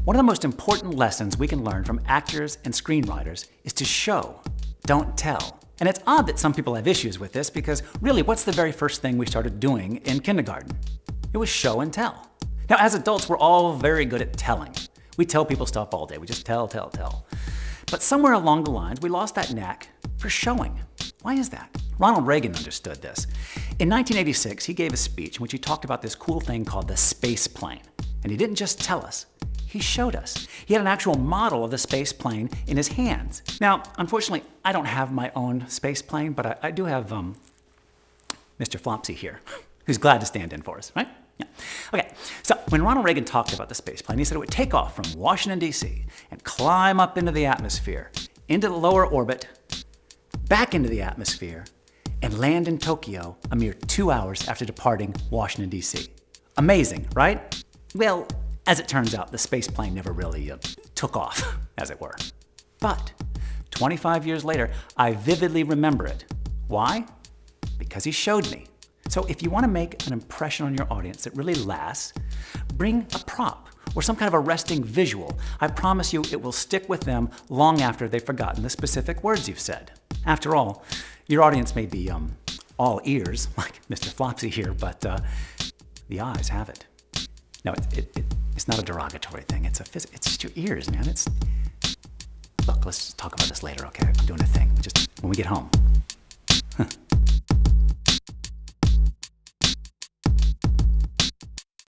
One of the most important lessons we can learn from actors and screenwriters is to show, don't tell. And it's odd that some people have issues with this because really, what's the very first thing we started doing in kindergarten? It was show and tell. Now, as adults, we're all very good at telling. We tell people stuff all day. We just tell. But somewhere along the lines, we lost that knack for showing. Why is that? Ronald Reagan understood this. In 1986, he gave a speech in which he talked about this cool thing called the space plane. And he didn't just tell us, he showed us. He had an actual model of the space plane in his hands. Now, unfortunately, I don't have my own space plane, but I do have Mr. Flopsy here, who's glad to stand in for us, right? Yeah. Okay, so when Ronald Reagan talked about the space plane, he said it would take off from Washington, D.C. and climb up into the atmosphere, into the lower orbit, back into the atmosphere, and land in Tokyo a mere 2 hours after departing Washington, D.C. Amazing, right? Well, as it turns out, the space plane never really took off, as it were. But 25 years later, I vividly remember it. Why? Because he showed me. So if you want to make an impression on your audience that really lasts, bring a prop or some kind of arresting visual. I promise you it will stick with them long after they've forgotten the specific words you've said. After all, your audience may be all ears, like Mr. Flopsy here, but the eyes have it. No, it's not a derogatory thing. It's just your ears, man. Look, let's talk about this later, okay? I'm doing a thing. Just when we get home.